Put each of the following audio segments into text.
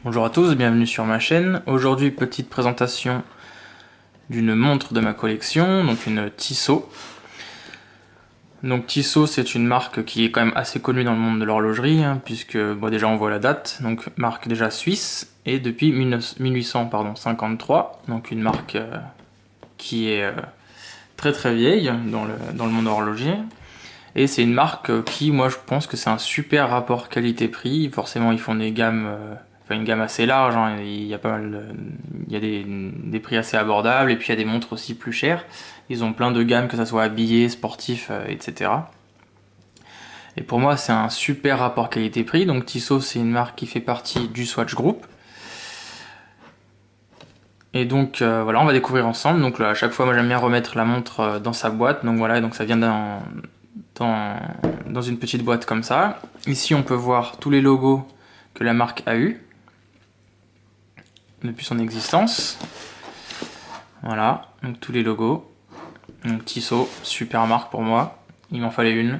Bonjour à tous, bienvenue sur ma chaîne. Aujourd'hui, petite présentation d'une montre de ma collection, donc une Tissot. Donc Tissot, c'est une marque qui est quand même assez connue dans le monde de l'horlogerie, puisque bon, déjà on voit la date, donc marque déjà suisse, et depuis 1853, donc une marque qui est très très vieille dans le monde horloger. Et c'est une marque qui, moi je pense que c'est un super rapport qualité-prix. Forcément ils font des gammes, enfin une gamme assez large, il y a pas mal il y a des prix assez abordables, et puis il y a des montres aussi plus chères. Ils ont plein de gammes, que ça soit habillé, sportif, etc. Et pour moi c'est un super rapport qualité-prix. Donc Tissot, c'est une marque qui fait partie du Swatch Group. Et donc voilà, on va découvrir ensemble. Donc là, à chaque fois moi j'aime bien remettre la montre dans sa boîte. Donc voilà, donc ça vient dans une petite boîte comme ça. Ici on peut voir tous les logos que la marque a eu depuis son existence. Voilà, donc tous les logos. Donc Tissot, super marque pour moi, il m'en fallait une.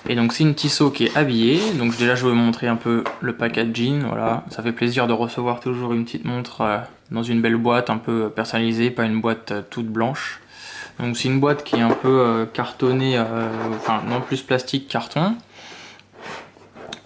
Et donc c'est une Tissot qui est habillée. Donc déjà je vais vous montrer un peu le packaging. Voilà, ça fait plaisir de recevoir toujours une petite montre dans une belle boîte un peu personnalisée, pas une boîte toute blanche. Donc c'est une boîte qui est un peu cartonnée, enfin non, plus plastique, carton,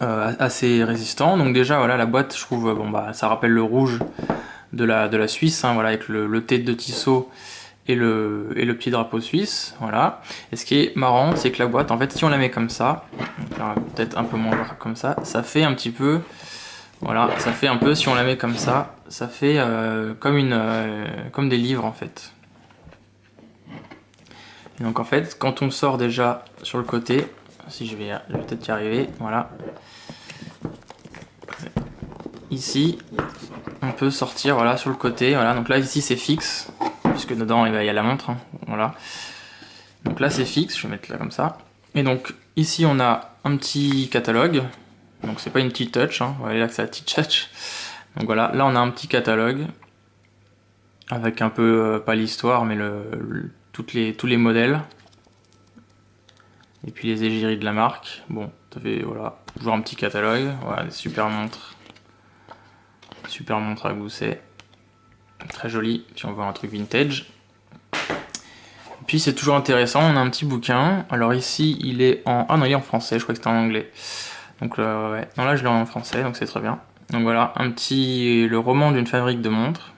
assez résistant. Donc déjà voilà, la boîte, je trouve, bon bah ça rappelle le rouge de la Suisse, voilà, avec le T de Tissot et le petit drapeau suisse, voilà. Et ce qui est marrant, c'est que la boîte, en fait, si on la met comme ça, peut-être un peu moins comme ça fait un petit peu, voilà, ça fait un peu, si on la met comme ça fait comme des livres en fait. Et donc en fait, quand on sort déjà sur le côté, si je vais peut-être y arriver, voilà. Ici, on peut sortir, voilà, sur le côté, voilà. Donc là, ici, c'est fixe, puisque dedans, il y a la montre, voilà. Donc là, c'est fixe, je vais mettre là comme ça. Et donc ici, on a un petit catalogue. Donc c'est pas une petite touch, vous voyez là que c'est la petite touch. Donc voilà, là on a un petit catalogue avec un peu, pas l'histoire, mais tous les modèles. Et puis les égéries de la marque. Bon, ça fait, voilà, toujours un petit catalogue. Voilà, des super montres. Super montre à gousset. Très joli, si on veut un truc vintage. Et puis c'est toujours intéressant, on a un petit bouquin. Alors ici, il est en... Ah non, il est en français, je crois que c'était en anglais. Donc ouais, non là je l'ai en français, donc c'est très bien. Donc voilà, le roman d'une fabrique de montres.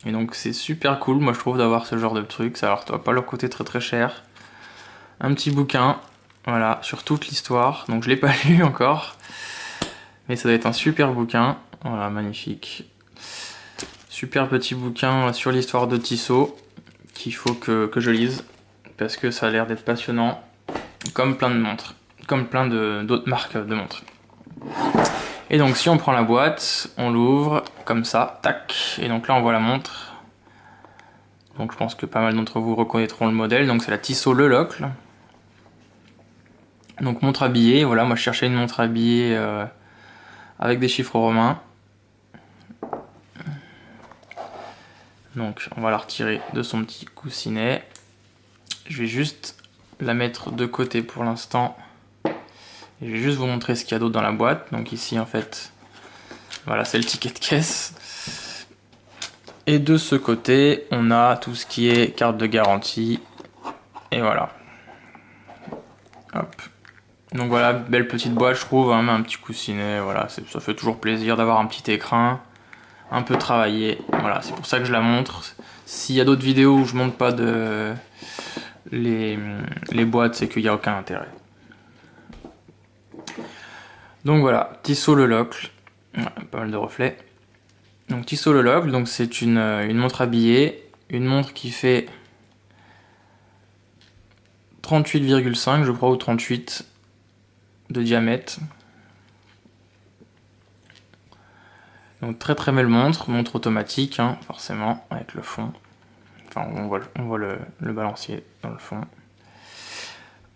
Et donc c'est super cool, moi je trouve, d'avoir ce genre de truc. Ça leur doit pas leur coûter très très cher. Un petit bouquin, voilà, sur toute l'histoire. Donc je l'ai pas lu encore, mais ça doit être un super bouquin. Voilà, magnifique. Super petit bouquin sur l'histoire de Tissot, qu'il faut que je lise, parce que ça a l'air d'être passionnant, comme plein de montres, comme plein d'autres marques de montres. Et donc si on prend la boîte, on l'ouvre comme ça, tac, et donc là on voit la montre. Donc je pense que pas mal d'entre vous reconnaîtront le modèle, donc c'est la Tissot Le Locle. Donc montre habillée, voilà, moi je cherchais une montre habillée avec des chiffres romains. Donc on va la retirer de son petit coussinet. Je vais juste la mettre de côté pour l'instant. Je vais juste vous montrer ce qu'il y a d'autre dans la boîte. Donc ici en fait, voilà, c'est le ticket de caisse. Et de ce côté, on a tout ce qui est carte de garantie. Et voilà. Hop. Donc voilà, belle petite boîte je trouve, un petit coussinet, voilà, ça fait toujours plaisir d'avoir un petit écrin, un peu travaillé. Voilà, c'est pour ça que je la montre. S'il y a d'autres vidéos où je montre pas les boîtes, c'est qu'il n'y a aucun intérêt. Donc voilà, Tissot Le Locle, ouais, pas mal de reflets. Donc Tissot Le Locle, donc c'est une montre habillée, une montre qui fait 38,5 je crois, ou 38 de diamètre. Donc très très belle montre, montre automatique, forcément, avec le fond. Enfin, on voit le balancier dans le fond.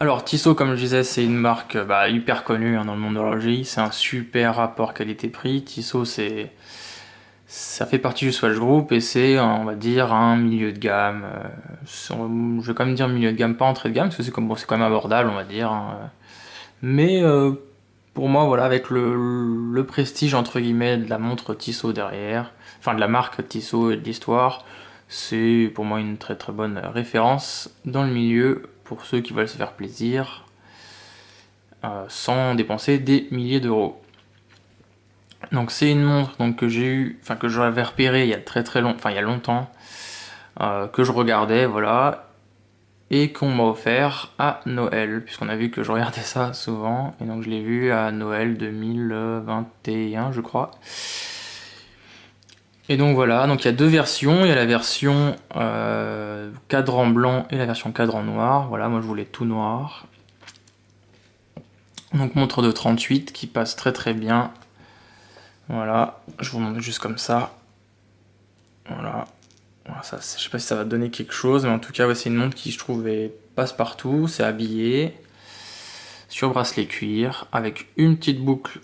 Alors Tissot, comme je disais, c'est une marque hyper connue dans le monde de l'horlogerie. C'est un super rapport qualité-prix. Tissot, ça fait partie du Swatch Group et c'est, on va dire, un milieu de gamme. Je vais quand même dire milieu de gamme, pas entrée de gamme, parce que c'est quand même abordable, on va dire. Mais pour moi, voilà, avec le prestige entre guillemets de la montre Tissot derrière, enfin de la marque Tissot et de l'histoire, c'est pour moi une très très bonne référence dans le milieu pour ceux qui veulent se faire plaisir sans dépenser des milliers d'euros. Donc c'est une montre donc, que j'ai eu, enfin que j'avais repéré il y a très très longtemps, enfin il y a longtemps, que je regardais, voilà, et qu'on m'a offert à Noël, puisqu'on a vu que je regardais ça souvent, et donc je l'ai vu à Noël 2021, je crois. Et donc voilà, donc il y a deux versions, il y a la version cadran blanc et la version cadran noir. Voilà, moi je voulais tout noir. Donc montre de 38 qui passe très très bien. Voilà, je vous montre juste comme ça. Voilà. Voilà, ça, je sais pas si ça va donner quelque chose, mais en tout cas, ouais, c'est une montre qui, je trouve, passe partout. C'est habillé sur bracelet cuir avec une petite boucle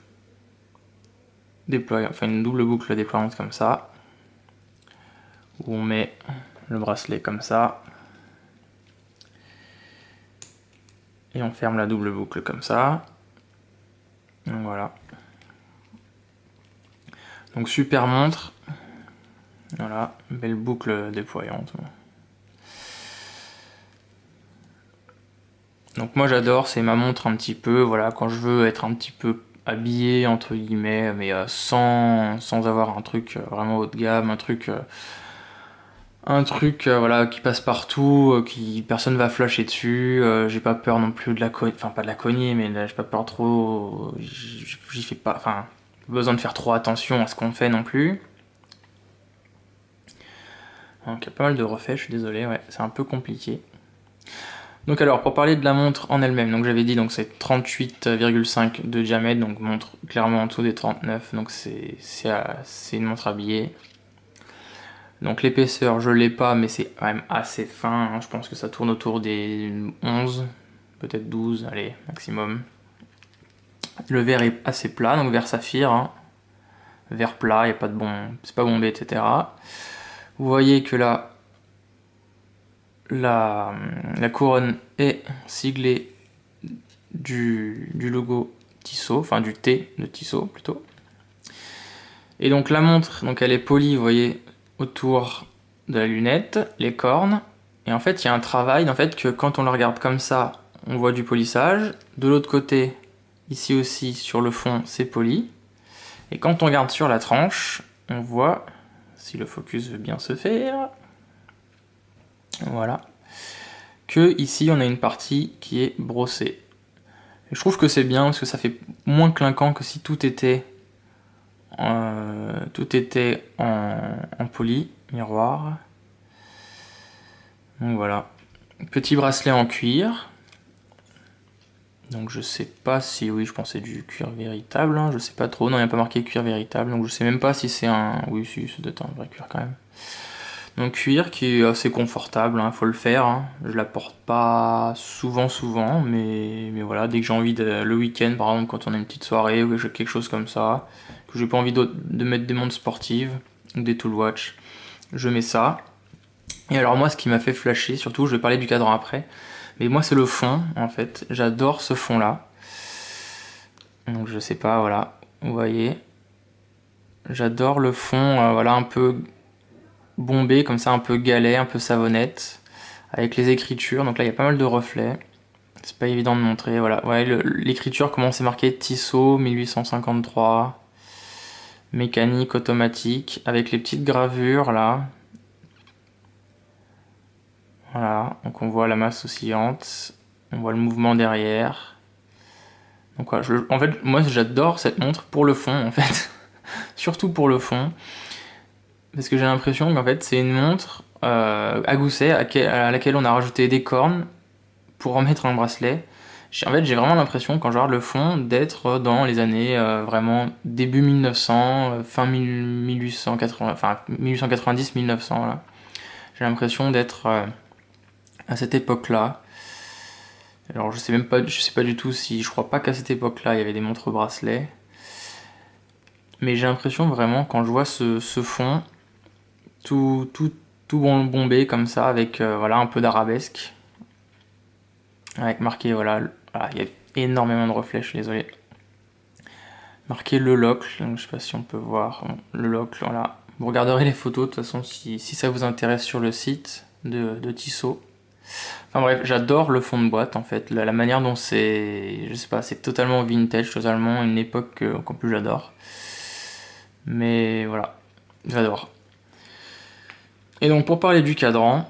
déployante, enfin une double boucle déployante comme ça, où on met le bracelet comme ça et on ferme la double boucle comme ça. Donc voilà. Donc super montre. Voilà, belle boucle déployante. Donc moi j'adore, c'est ma montre un petit peu, voilà, quand je veux être un petit peu habillé entre guillemets, mais sans avoir un truc vraiment haut de gamme, voilà, qui passe partout, qui personne va flasher dessus, j'ai pas peur non plus de la cogner, enfin pas de la cogner, mais j'ai pas peur trop, j'y fais pas, enfin, pas besoin de faire trop attention à ce qu'on fait non plus. Donc il y a pas mal de reflets, je suis désolé, ouais, c'est un peu compliqué. Donc alors, pour parler de la montre en elle-même, donc j'avais dit donc c'est 38,5 de diamètre, donc montre clairement en dessous des 39, donc c'est une montre habillée. Donc l'épaisseur, je l'ai pas, mais c'est quand même assez fin, hein. Je pense que ça tourne autour des 11, peut-être 12, allez, maximum. Le verre est assez plat, donc verre saphir, hein. Verre plat, y a pas de c'est pas bombé, etc. Vous voyez que là, la couronne est siglée du logo Tissot, enfin du T de Tissot plutôt. Et donc la montre, donc elle est polie, vous voyez, autour de la lunette, les cornes. Et en fait, il y a un travail, en fait, que quand on la regarde comme ça, on voit du polissage. De l'autre côté, ici aussi, sur le fond, c'est poli. Et quand on regarde sur la tranche, on voit, si le focus veut bien se faire, voilà, que ici, on a une partie qui est brossée. Et je trouve que c'est bien, parce que ça fait moins clinquant que si tout était en poli, miroir. Donc voilà. Petit bracelet en cuir. Donc je sais pas si... Oui, je pensais du cuir véritable. Hein, je sais pas trop. Non, il n'y a pas marqué cuir véritable. Donc je sais même pas si c'est un... Oui, si, ça doit être un vrai cuir quand même. Donc cuir qui est assez confortable. Hein, faut le faire. Hein. Je la porte pas souvent. Mais voilà, dès que j'ai envie le week-end, par exemple, quand on a une petite soirée ou quelque chose comme ça, que j'ai pas envie de mettre des montres sportives ou des tool watch, je mets ça. Et alors moi, ce qui m'a fait flasher, surtout, je vais parler du cadran après, mais moi c'est le fond en fait, j'adore ce fond là. Donc je sais pas, voilà, vous voyez, j'adore le fond, voilà, un peu bombé, comme ça, un peu galet, un peu savonnette, avec les écritures, donc là il y a pas mal de reflets, c'est pas évident de montrer, voilà, ouais, l'écriture, comment c'est marqué, Tissot 1853, mécanique, automatique, avec les petites gravures là. Voilà, donc on voit la masse oscillante, on voit le mouvement derrière. Donc voilà, en fait, moi j'adore cette montre pour le fond, en fait. Surtout pour le fond. Parce que j'ai l'impression qu'en fait c'est une montre à gousset à laquelle on a rajouté des cornes pour en mettre un bracelet. En fait, j'ai vraiment l'impression, quand je regarde le fond, d'être dans les années vraiment début 1900, fin 1880, enfin 1890-1900, voilà. J'ai l'impression d'être à cette époque-là. Alors je sais pas du tout si, je crois pas qu'à cette époque-là il y avait des montres bracelets. Mais j'ai l'impression vraiment quand je vois ce fond, tout, tout, tout bombé comme ça, avec voilà, un peu d'arabesque. Avec marqué, voilà, il y a énormément de reflets, je suis désolé. Marqué le locle, donc je sais pas si on peut voir. Bon, le locle, voilà. Vous regarderez les photos de toute façon si ça vous intéresse sur le site de Tissot. Enfin bref, j'adore le fond de boîte en fait, la manière dont c'est, je sais pas, c'est totalement vintage, totalement une époque qu'en plus j'adore. Mais voilà, j'adore. Et donc pour parler du cadran,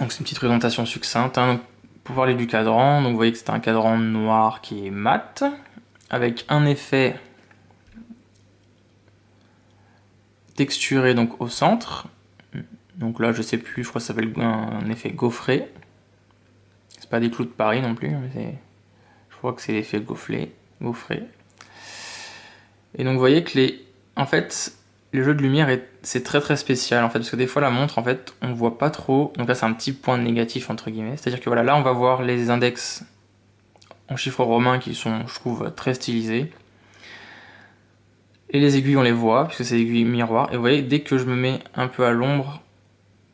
donc c'est une petite présentation succincte. Hein. Pour parler du cadran, donc vous voyez que c'est un cadran noir qui est mat, avec un effet texturé donc au centre. Donc là je sais plus, je crois que ça s'appelle un effet gaufré. C'est pas des clous de Paris non plus, mais je crois que c'est l'effet gaufré. Et donc vous voyez que en fait, le jeu de lumière c'est très spécial en fait, parce que des fois la montre en fait on voit pas trop, donc là c'est un petit point négatif entre guillemets, c'est-à-dire que voilà, là on va voir les index en chiffres romains qui sont je trouve très stylisés, et les aiguilles on les voit, puisque c'est des aiguilles miroirs, et vous voyez dès que je me mets un peu à l'ombre,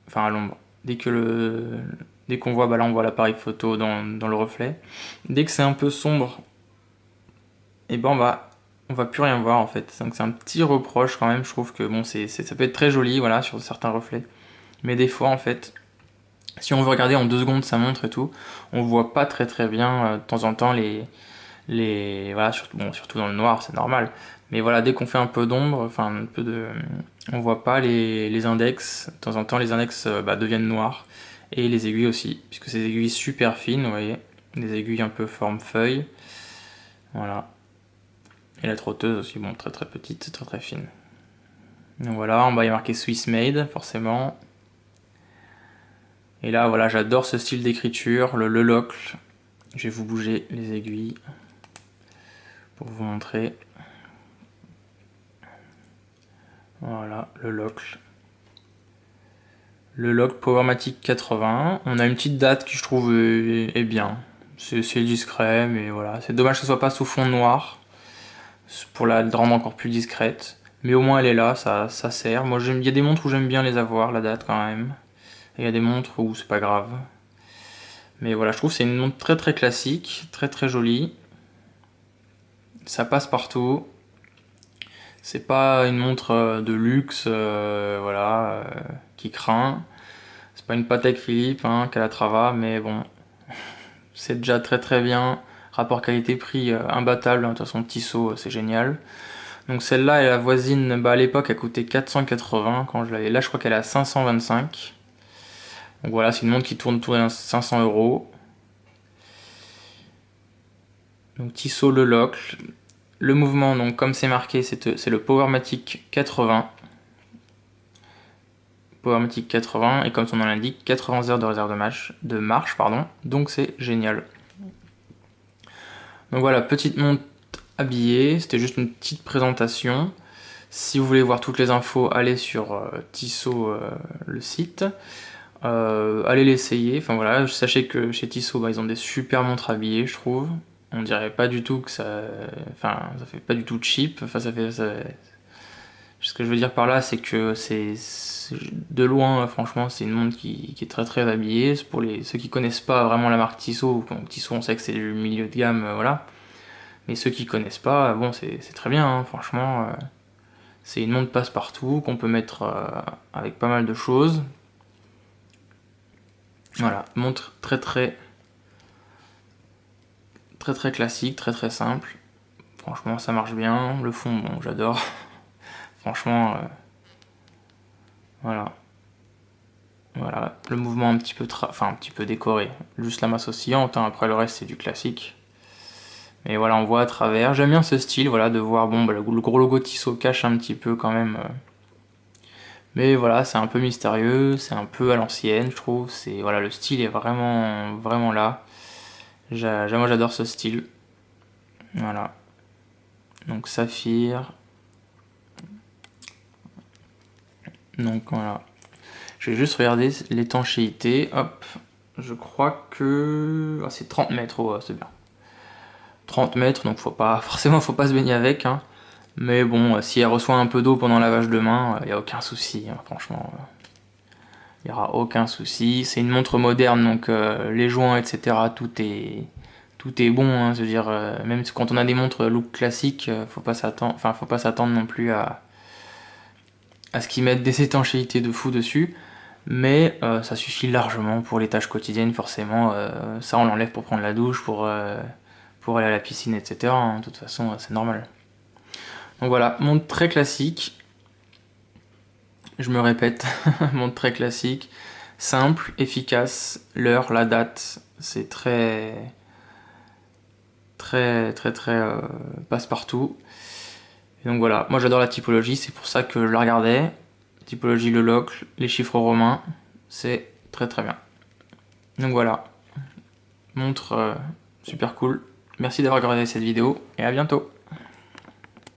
enfin à l'ombre, dès qu'on voit, bah là on voit l'appareil photo dans le reflet, dès que c'est un peu sombre, et ben on va plus rien voir en fait. Donc c'est un petit reproche quand même, je trouve que bon, ça peut être très joli voilà, sur certains reflets. Mais des fois en fait, si on veut regarder en 2 secondes sa montre et tout, on voit pas très bien de temps en temps voilà, surtout dans le noir, c'est normal. Mais voilà, dès qu'on fait un peu d'ombre, enfin un peu de. On voit pas les index. De temps en temps les index deviennent noirs. Et les aiguilles aussi, puisque c'est des aiguilles super fines, vous voyez. Des aiguilles un peu forme feuille. Voilà. Et la trotteuse aussi, bon, très petite, très fine. Donc voilà, en bas il y a marqué Swiss Made, forcément. Et là, voilà, j'adore ce style d'écriture, le locle. Je vais vous bouger les aiguilles pour vous montrer. Voilà, le locle. Le locle Powermatic 80. On a une petite date qui je trouve est bien. C'est discret, mais voilà. C'est dommage que ce soit pas sous fond noir pour la rendre encore plus discrète. Mais au moins elle est là, ça sert. Moi, il y a des montres où j'aime bien les avoir, la date quand même. Et il y a des montres où c'est pas grave. Mais voilà, je trouve que c'est une montre très classique, très jolie. Ça passe partout. C'est pas une montre de luxe, voilà, qui craint. C'est pas une Patek Philippe, hein, Calatrava, mais bon, c'est déjà très bien. Rapport qualité-prix imbattable, hein, de toute façon Tissot, c'est génial. Donc celle-là, elle la voisine, à l'époque, elle coûtait 480 quand je l'avais. Là, je crois qu'elle est à 525. Donc voilà, c'est une montre qui tourne autour de 500 euros. Donc Tissot le locle. Le mouvement, donc comme c'est marqué, c'est le Powermatic 80. Powermatic 80, et comme son nom l'indique, 80 heures de réserve de marche, pardon. Donc c'est génial. Donc voilà, petite montre habillée, c'était juste une petite présentation. Si vous voulez voir toutes les infos, allez sur Tissot, le site. Allez l'essayer. Enfin voilà, sachez que chez Tissot, ils ont des super montres habillées, je trouve. On dirait pas du tout que ça. Enfin, ça fait pas du tout cheap. Enfin, ce que je veux dire par là, c'est que c'est. De loin, franchement, c'est une montre qui est très habillée. Pour ceux qui connaissent pas vraiment la marque Tissot, donc Tissot, on sait que c'est du milieu de gamme, voilà. Mais ceux qui connaissent pas, bon, c'est très bien, hein, franchement. C'est une montre passe-partout qu'on peut mettre avec pas mal de choses. Voilà, montre très classique, très simple. Franchement, ça marche bien. Le fond, bon, j'adore. Franchement, voilà. Voilà, le mouvement un petit peu, un petit peu décoré. Juste la masse oscillante, hein. Après le reste c'est du classique. Mais voilà, on voit à travers. J'aime bien ce style, voilà, de voir, bon, le gros logo Tissot cache un petit peu quand même. Mais voilà, c'est un peu mystérieux, c'est un peu à l'ancienne, je trouve. Voilà, le style est vraiment là. Moi j'adore ce style. Voilà. Donc saphir. Donc voilà. Je vais juste regarder l'étanchéité. Hop. Je crois que. Ah, c'est 30 mètres, oh, c'est bien. 30 mètres, donc forcément faut pas se baigner avec. Hein. Mais bon, si elle reçoit un peu d'eau pendant le lavage de main, il n'y a aucun souci, hein, franchement. Il n'y aura aucun souci. C'est une montre moderne, donc les joints, etc., tout tout est bon, hein, je veux dire, même quand on a des montres look classique, faut pas s'attendre non plus à ce qu'ils mettent des étanchéités de fou dessus, mais ça suffit largement pour les tâches quotidiennes, forcément, ça on l'enlève pour prendre la douche, pour aller à la piscine, etc. hein, de toute façon, c'est normal. Donc voilà, montre très classique, je me répète, montre très classique, simple, efficace, l'heure, la date, c'est très passe-partout. Et donc voilà, moi j'adore la typologie, c'est pour ça que je la regardais. Typologie le locle, les chiffres romains, c'est très très bien. Donc voilà, montre super cool. Merci d'avoir regardé cette vidéo et à bientôt.